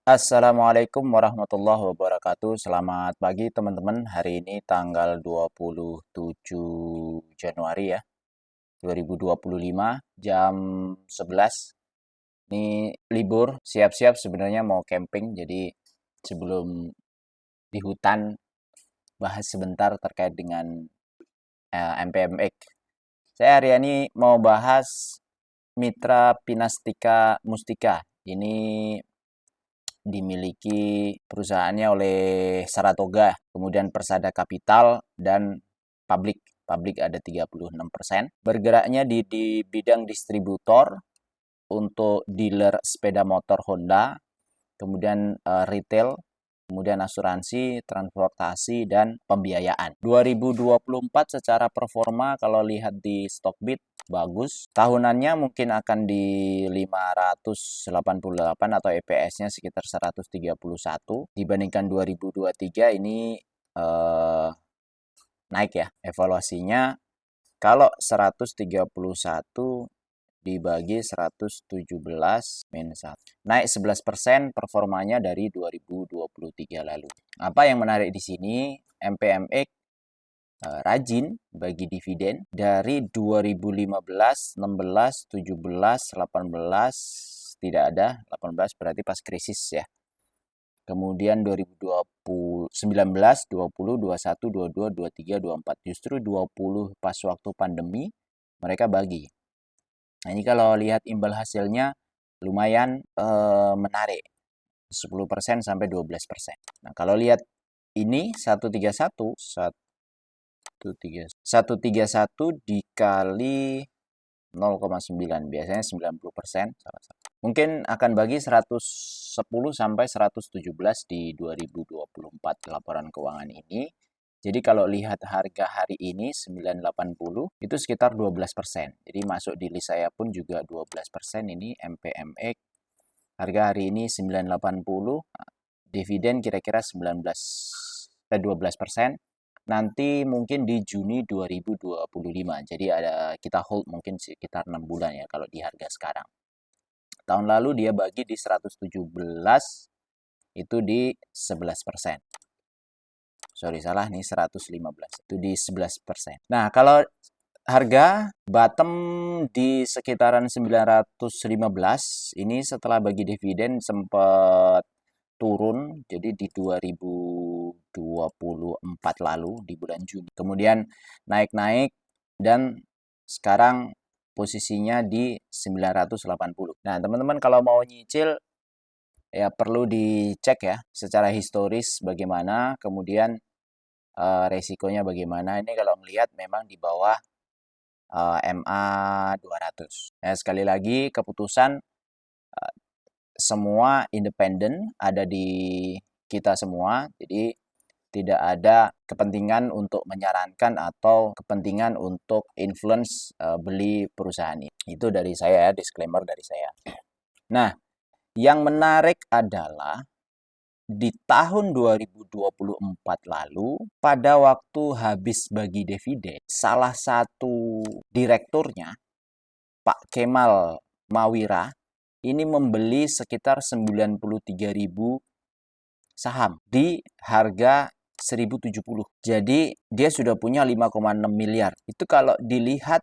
Assalamualaikum warahmatullahi wabarakatuh. Selamat pagi teman-teman. Hari ini tanggal 27 Januari ya, 2025 jam 11. Ini libur, siap-siap sebenarnya mau camping. Jadi sebelum di hutan bahas sebentar terkait dengan MPMX. Saya hari ini mau bahas Mitra Pinastika Mustika. Ini dimiliki perusahaannya oleh Saratoga, kemudian Persada Capital, dan Public. Public ada 36%. Bergeraknya di bidang distributor untuk dealer sepeda motor Honda, kemudian retail, kemudian asuransi, transportasi, dan pembiayaan. 2024 secara performa kalau lihat di Stockbit bagus. Tahunannya mungkin akan di 588 atau EPS-nya sekitar 131. Dibandingkan 2023 ini naik ya evaluasinya. Kalau 131 dibagi 117 minus 1. Naik 11% performanya dari 2023 lalu. Apa yang menarik di sini, MPMX rajin bagi dividen dari 2015, 16, 17, 18 tidak ada, 18 berarti pas krisis ya. Kemudian 2020, 19, 20, 21, 22, 23, 24. Justru 20 pas waktu pandemi mereka bagi. Nah, ini kalau lihat imbal hasilnya lumayan menarik. 10% sampai 12%. Nah, kalau lihat ini 131 dikali 0,9 biasanya 90%. Mungkin akan bagi 110 sampai 117 di 2024 laporan keuangan ini. Jadi kalau lihat harga hari ini 980 itu sekitar 12%. Jadi masuk di list saya pun juga 12% ini MPMX. Harga hari ini 980, dividen kira-kira 12%. Nanti mungkin di Juni 2025. Jadi ada kita hold mungkin sekitar 6 bulan ya kalau di harga sekarang. Tahun lalu dia bagi di 117 itu di 11%. Sorry salah nih 115 itu di 11%. Nah, kalau harga bottom di sekitaran 915 ini setelah bagi dividen sempat turun jadi di 2024 lalu di bulan Juni. Kemudian naik-naik dan sekarang posisinya di 980. Nah, teman-teman kalau mau nyicil ya perlu dicek ya secara historis bagaimana, kemudian resikonya bagaimana. Ini kalau melihat memang di bawah MA 200. Ya, sekali lagi keputusan semua independen ada di kita semua. Jadi tidak ada kepentingan untuk menyarankan atau kepentingan untuk influence beli perusahaan ini. Itu dari saya ya, disclaimer dari saya. Nah, yang menarik adalah di tahun 2024 lalu, pada waktu habis bagi dividen, salah satu direkturnya, Pak Kemal Mawira, ini membeli sekitar 93.000 saham di harga 1070. Jadi dia sudah punya 5,6 miliar. Itu kalau dilihat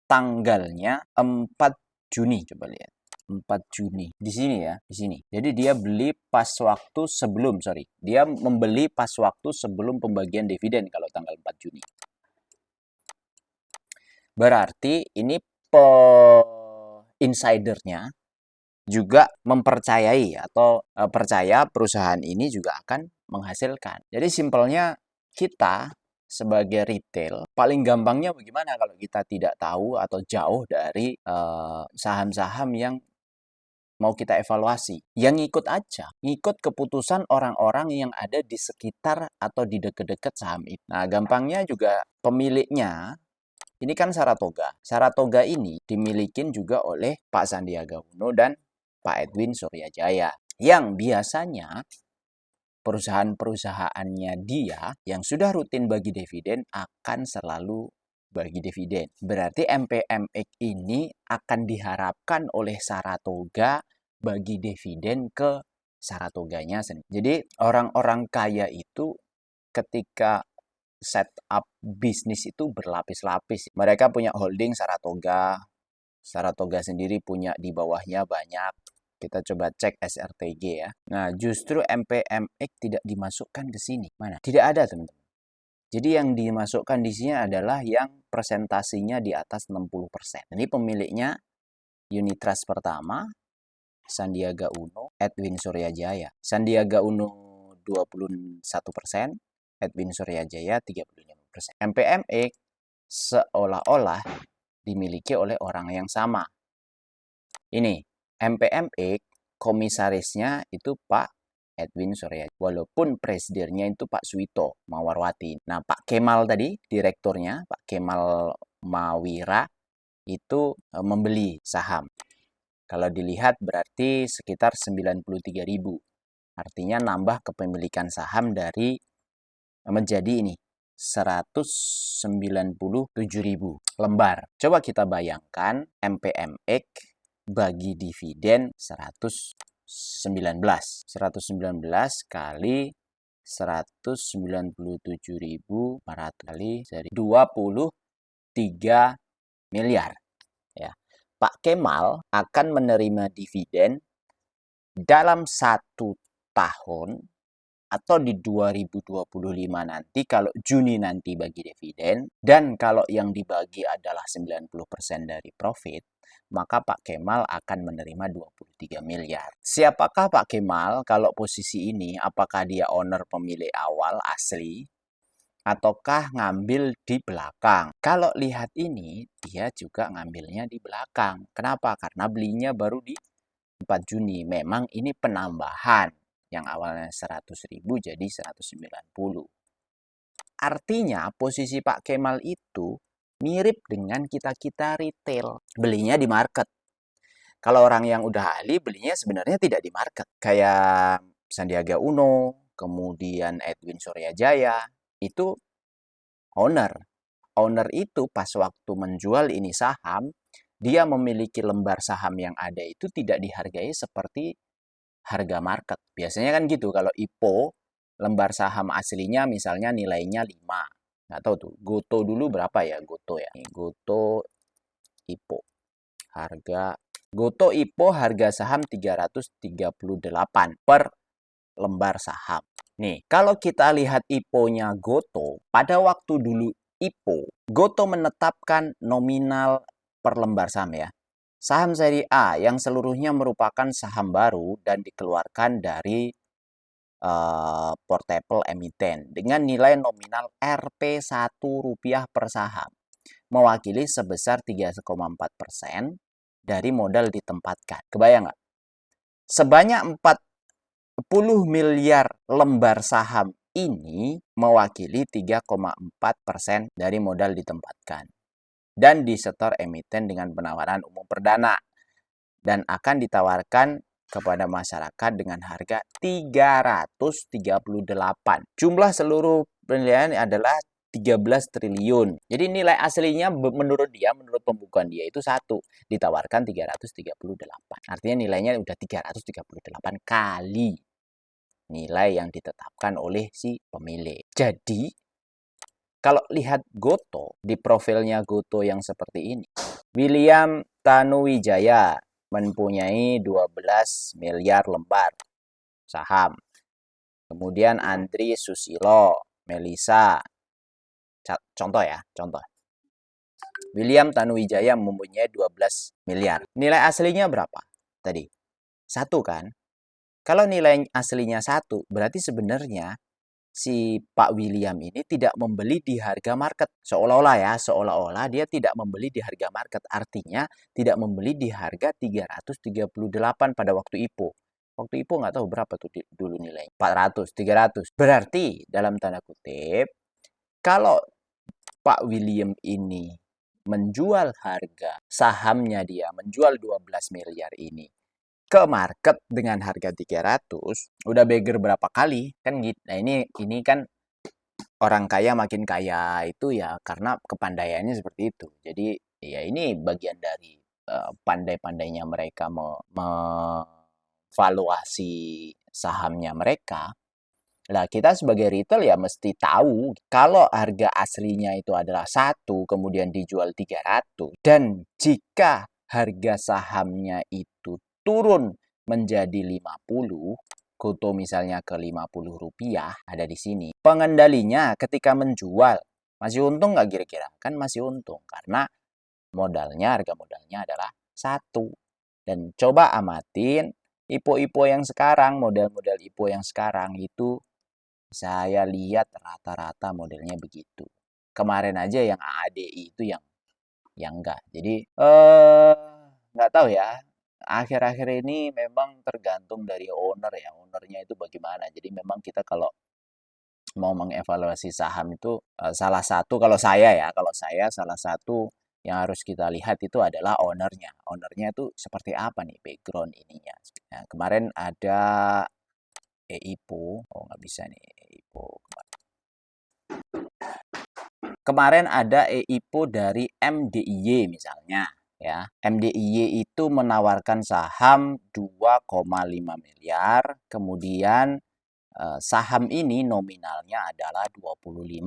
tanggalnya 4 Juni, coba lihat. 4 Juni. Di sini ya, di sini. Jadi dia beli pas waktu sebelum, Dia membeli pas waktu sebelum pembagian dividen kalau tanggal 4 Juni. Berarti ini insidernya juga mempercayai atau percaya perusahaan ini juga akan menghasilkan. Jadi simpelnya kita sebagai retail, paling gampangnya bagaimana kalau kita tidak tahu atau jauh dari saham-saham yang mau kita evaluasi. Yang ngikut aja, ngikut keputusan orang-orang yang ada di sekitar atau di dekat-dekat saham itu. Nah, gampangnya juga pemiliknya ini kan Saratoga. Saratoga ini dimiliki juga oleh Pak Sandiaga Uno dan Pak Edwin Suryajaya. Yang biasanya perusahaan-perusahaannya dia yang sudah rutin bagi dividen akan selalu bagi dividen. Berarti MPMX ini akan diharapkan oleh Saratoga bagi dividen ke Saratoganya sendiri. Jadi orang-orang kaya itu ketika setup bisnis itu berlapis-lapis. Mereka punya holding Saratoga. Saratoga sendiri punya di bawahnya banyak. Kita coba cek SRTG ya. Nah, justru MPMX tidak dimasukkan ke sini. Mana? Tidak ada, teman-teman. Jadi yang dimasukkan di sini adalah yang presentasinya di atas 60%. Ini pemiliknya unit trust pertama, Sandiaga Uno, Edwin Suryajaya. Sandiaga Uno 21%, Edwin Suryajaya 35%. MPMX seolah-olah dimiliki oleh orang yang sama. Ini, MPMX komisarisnya itu Pak Edwin Suryajaya. Walaupun presidennya itu Pak Suwito Mawarwati. Nah, Pak Kemal tadi, direkturnya, Pak Kemal Mawira, itu membeli saham. Kalau dilihat berarti sekitar 93.000. Artinya nambah kepemilikan saham dari menjadi ini 197.000 lembar. Coba kita bayangkan MPMX bagi dividen 119. 119 kali 197.400 kali dari 23 miliar. Ya. Pak Kemal akan menerima dividen dalam 1 tahun atau di 2025 nanti kalau Juni nanti bagi dividen, dan kalau yang dibagi adalah 90% dari profit, maka Pak Kemal akan menerima 23 miliar. Siapakah Pak Kemal kalau posisi ini? Apakah dia owner pemilik awal asli? Ataukah ngambil di belakang? Kalau lihat ini, dia juga ngambilnya di belakang. Kenapa? Karena belinya baru di 4 Juni. Memang ini penambahan. Yang awalnya 100.000 jadi 190. Artinya posisi Pak Kemal itu mirip dengan kita-kita retail. Belinya di market. Kalau orang yang udah ahli, belinya sebenarnya tidak di market. Kayak Sandiaga Uno, kemudian Edwin Suryajaya, itu owner. Owner itu pas waktu menjual ini saham, dia memiliki lembar saham yang ada itu tidak dihargai seperti harga market. Biasanya kan gitu, kalau IPO, lembar saham aslinya misalnya nilainya 5. Nggak tahu tuh, Goto dulu berapa ya Goto ya. Goto IPO. Goto IPO harga saham 338 per lembar saham. Nih, kalau kita lihat IPO-nya Goto, pada waktu dulu IPO, Goto menetapkan nominal per lembar saham ya. Saham seri A yang seluruhnya merupakan saham baru dan dikeluarkan dari portable emiten dengan nilai nominal Rp1 per saham, mewakili sebesar 3,4% dari modal ditempatkan. Kebayang nggak? Sebanyak 40 miliar lembar saham ini mewakili 3,4% dari modal ditempatkan dan disetor emiten dengan penawaran umum perdana dan akan ditawarkan kepada masyarakat dengan harga 338. Jumlah seluruh penilaian adalah 13 triliun. Jadi nilai aslinya menurut pembukuan dia itu 1, ditawarkan 338. Artinya nilainya udah 338 kali nilai yang ditetapkan oleh si pemilik. Jadi kalau lihat Goto, di profilnya Goto yang seperti ini, William Tanuwijaya mempunyai 12 miliar lembar saham. Kemudian Andri Susilo, Melisa, contoh ya, contoh. William Tanuwijaya mempunyai 12 miliar. Nilai aslinya berapa? Tadi 1 kan? Kalau nilai aslinya 1, berarti sebenarnya si Pak William ini tidak membeli di harga market. Seolah-olah dia tidak membeli di harga market. Artinya tidak membeli di harga 338 pada waktu IPO. Waktu IPO nggak tahu berapa tuh dulu nilai. 400, 300. Berarti dalam tanda kutip, kalau Pak William ini menjual harga sahamnya dia, menjual 12 miliar ini ke market dengan harga 300, udah beggar berapa kali kan gitu. Nah, ini kan orang kaya makin kaya itu ya karena kepandaiannya seperti itu. Jadi ya ini bagian dari pandai-pandainya mereka mevaluasi sahamnya mereka. Nah, kita sebagai retail ya mesti tahu kalau harga aslinya itu adalah 1, kemudian dijual 300, dan jika harga sahamnya itu turun menjadi 50, Goto misalnya ke Rp50, ada di sini. Pengendalinya ketika menjual, masih untung nggak kira-kira? Kan masih untung, karena harga modalnya adalah 1. Dan coba amatin IPO-IPO yang sekarang, model-model IPO yang sekarang itu saya lihat rata-rata modelnya begitu. Kemarin aja yang AADI itu yang enggak. Jadi nggak tahu ya. Akhir-akhir ini memang tergantung dari owner ya. Ownernya itu bagaimana. Jadi memang kita kalau mau mengevaluasi saham itu salah satu kalau saya salah satu yang harus kita lihat itu adalah ownernya. Ownernya itu seperti apa nih background ininya. Nah, kemarin ada EIPO, oh nggak bisa nih EIPO. Kemarin ada EIPO dari MDIY misalnya, ya. MDIY itu menawarkan saham 2,5 miliar, kemudian saham ini nominalnya adalah Rp25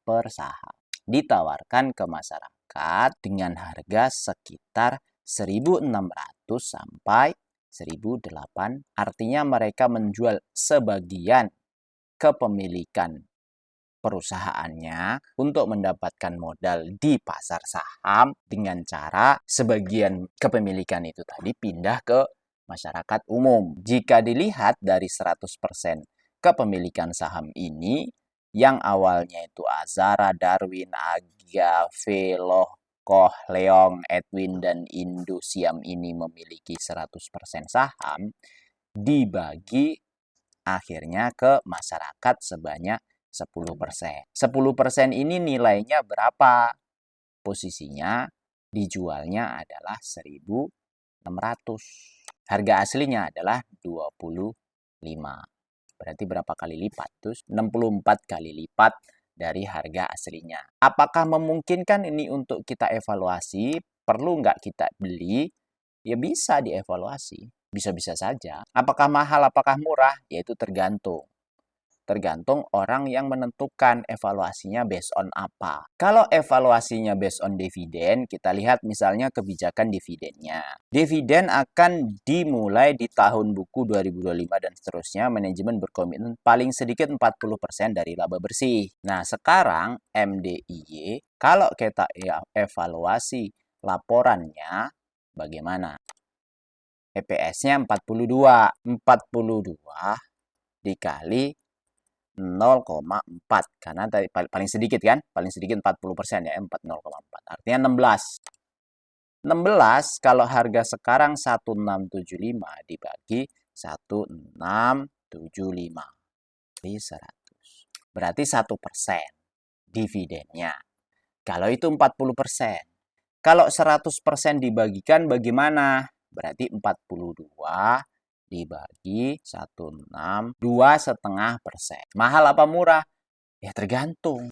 per saham. Ditawarkan ke masyarakat dengan harga sekitar 1.600 sampai 1.008. Artinya mereka menjual sebagian kepemilikan perusahaannya untuk mendapatkan modal di pasar saham dengan cara sebagian kepemilikan itu tadi pindah ke masyarakat umum. Jika dilihat dari 100% kepemilikan saham ini, yang awalnya itu Azara, Darwin, Aga, Veloh, Koh, Leong, Edwin, dan Indosiam ini memiliki 100% saham, dibagi akhirnya ke masyarakat sebanyak 10%. 10% ini nilainya berapa? Posisinya dijualnya adalah 1.600. Harga aslinya adalah 25. Berarti berapa kali lipat? Terus 64 kali lipat dari harga aslinya. Apakah memungkinkan ini untuk kita evaluasi? Perlu nggak kita beli? Ya bisa dievaluasi. Bisa-bisa saja. Apakah mahal, apakah murah? Ya itu tergantung. Tergantung orang yang menentukan evaluasinya based on apa. Kalau evaluasinya based on dividen, kita lihat misalnya kebijakan dividennya. Dividen akan dimulai di tahun buku 2025 dan seterusnya. Manajemen berkomitmen paling sedikit 40% dari laba bersih. Nah, sekarang MDIY, kalau kita evaluasi laporannya, bagaimana? EPS-nya 42. 42 dikali 0,4 karena tadi paling sedikit kan, paling sedikit 40% ya, 0,4 artinya 16. 16 kalau harga sekarang 1675 dibagi 1675 di 100 berarti 1% dividennya. Kalau itu 40%. Kalau 100% dibagikan bagaimana? Berarti 42 dibagi 16, 2,5%. Mahal apa murah? Ya tergantung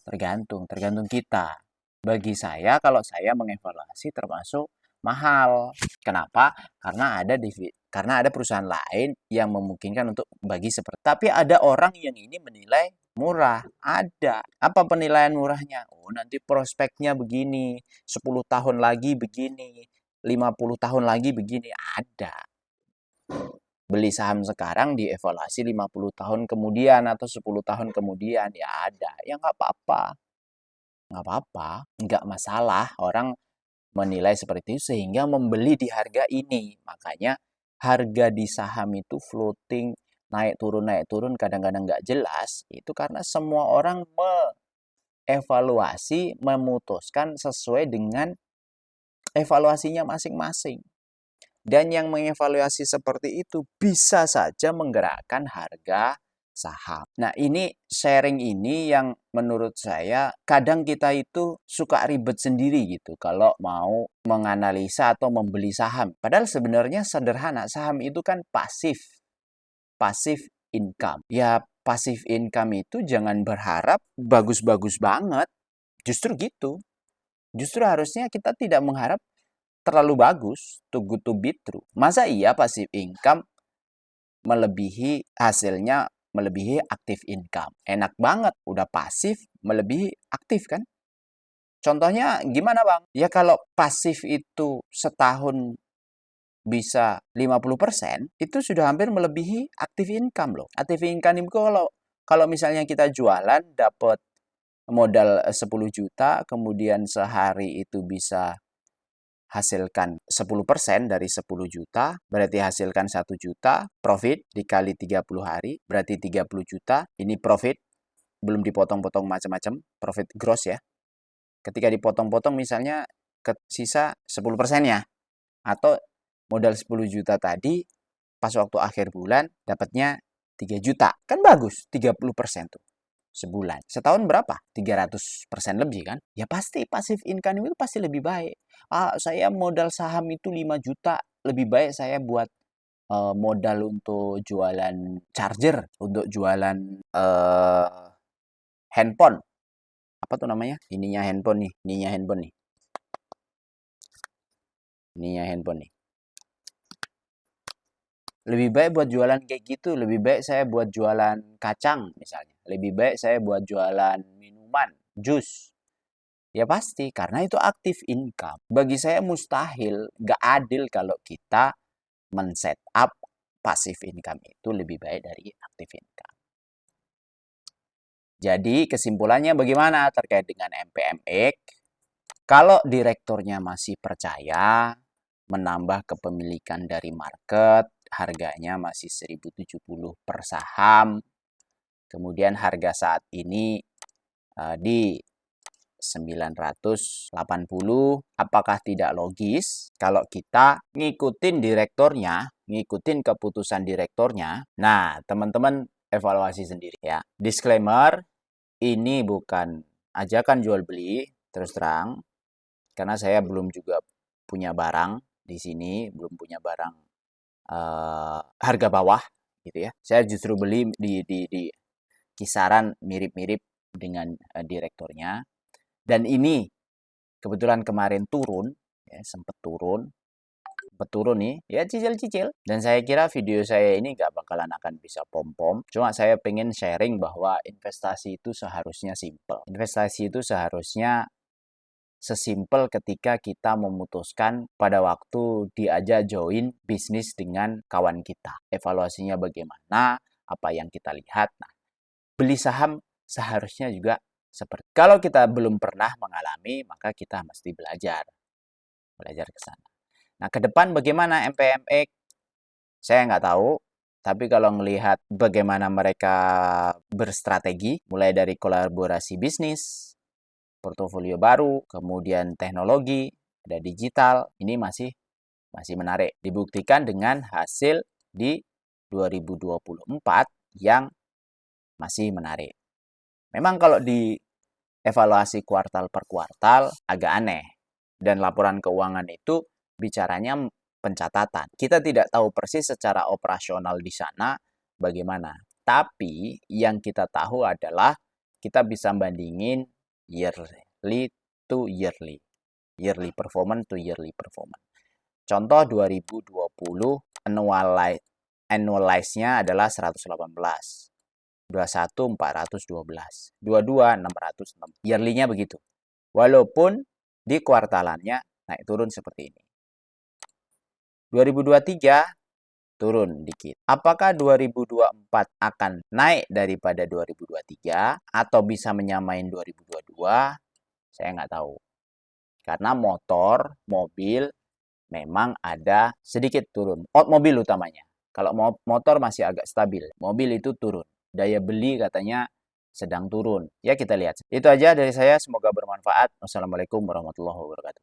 kita. Bagi saya, kalau saya mengevaluasi termasuk mahal. Kenapa? Karena ada perusahaan lain yang memungkinkan untuk bagi seperti. Tapi ada orang yang ini menilai murah. Ada. Apa penilaian murahnya? Oh, nanti prospeknya begini, 10 tahun lagi begini, 50 tahun lagi begini. Ada. Beli saham sekarang dievaluasi 50 tahun kemudian atau 10 tahun kemudian, ya ada. Ya nggak apa-apa. Nggak apa-apa. Nggak masalah orang menilai seperti itu sehingga membeli di harga ini. Makanya harga di saham itu floating, naik turun, kadang-kadang nggak jelas. Itu karena semua orang mengevaluasi, memutuskan sesuai dengan evaluasinya masing-masing. Dan yang mengevaluasi seperti itu bisa saja menggerakkan harga saham. Nah, ini sharing ini yang menurut saya kadang kita itu suka ribet sendiri gitu kalau mau menganalisa atau membeli saham. Padahal sebenarnya sederhana, saham itu kan pasif income. Ya, pasif income itu jangan berharap bagus-bagus banget. Justru gitu. Justru harusnya kita tidak mengharap terlalu bagus to good to be true. Masa iya pasif income melebihi hasilnya, melebihi aktif income. Enak banget, udah pasif melebihi aktif kan? Contohnya gimana Bang? Ya kalau pasif itu setahun bisa 50%, itu sudah hampir melebihi aktif income loh. Aktif income itu kalau misalnya kita jualan dapat modal 10 juta, kemudian sehari itu bisa hasilkan 10% dari 10 juta, berarti hasilkan 1 juta, profit dikali 30 hari, berarti 30 juta, ini profit, belum dipotong-potong macam-macam, profit gross ya. Ketika dipotong-potong misalnya ke sisa 10%-nya, atau modal 10 juta tadi, pas waktu akhir bulan dapatnya 3 juta. Kan bagus, 30% tuh sebulan. Setahun berapa? 300% lebih kan? Ya pasti pasif income itu pasti lebih baik. Saya modal saham itu 5 juta, lebih baik saya buat modal untuk jualan charger, untuk jualan handphone. Apa tuh namanya? Ininya handphone nih, ininya handphone nih. Ininya handphone nih. Lebih baik buat jualan kayak gitu, lebih baik saya buat jualan kacang misalnya. Lebih baik saya buat jualan minuman, jus. Ya pasti, karena itu aktif income. Bagi saya mustahil, gak adil kalau kita men-set up passive income itu lebih baik dari aktif income. Jadi kesimpulannya bagaimana terkait dengan MPMX? Kalau direkturnya masih percaya menambah kepemilikan dari market, harganya masih 1070 per saham. Kemudian harga saat ini di 980. Apakah tidak logis kalau kita ngikutin direkturnya, ngikutin keputusan direkturnya? Nah, teman-teman evaluasi sendiri ya. Disclaimer, ini bukan ajakan jual beli, terus terang, karena saya belum juga punya barang di sini, belum punya barang harga bawah gitu ya. Saya justru beli di kisaran mirip-mirip dengan direkturnya. Dan ini kebetulan kemarin turun, ya, sempat turun nih, ya cicil-cicil. Dan saya kira video saya ini nggak bakalan akan bisa pom-pom. Cuma saya pengen sharing bahwa investasi itu seharusnya simple. Investasi itu seharusnya sesimpel ketika kita memutuskan pada waktu diajak join bisnis dengan kawan kita. Evaluasinya bagaimana, apa yang kita lihat. Nah, beli saham seharusnya juga seperti. Kalau kita belum pernah mengalami, maka kita mesti belajar ke sana. Nah, ke depan bagaimana MPMX? Saya nggak tahu, tapi kalau melihat bagaimana mereka berstrategi, mulai dari kolaborasi bisnis, portofolio baru, kemudian teknologi, ada digital, ini masih menarik. Dibuktikan dengan hasil di 2024 yang masih menarik. Memang kalau di evaluasi kuartal per kuartal agak aneh. Dan laporan keuangan itu bicaranya pencatatan. Kita tidak tahu persis secara operasional di sana bagaimana. Tapi yang kita tahu adalah kita bisa bandingin yearly to yearly. Yearly performance to yearly performance. Contoh 2020 annualize-nya adalah 118. 21 412, 22 606. Yearly-nya begitu. Walaupun di kuartalannya naik turun seperti ini. 2023 turun dikit. Apakah 2024 akan naik daripada 2023 atau bisa menyamain 2022? Saya nggak tahu. Karena mobil memang ada sedikit turun. Mobil utamanya. Kalau motor masih agak stabil. Mobil itu turun. Daya beli katanya sedang turun. Ya kita lihat. Itu aja dari saya. Semoga bermanfaat. Wassalamualaikum warahmatullahi wabarakatuh.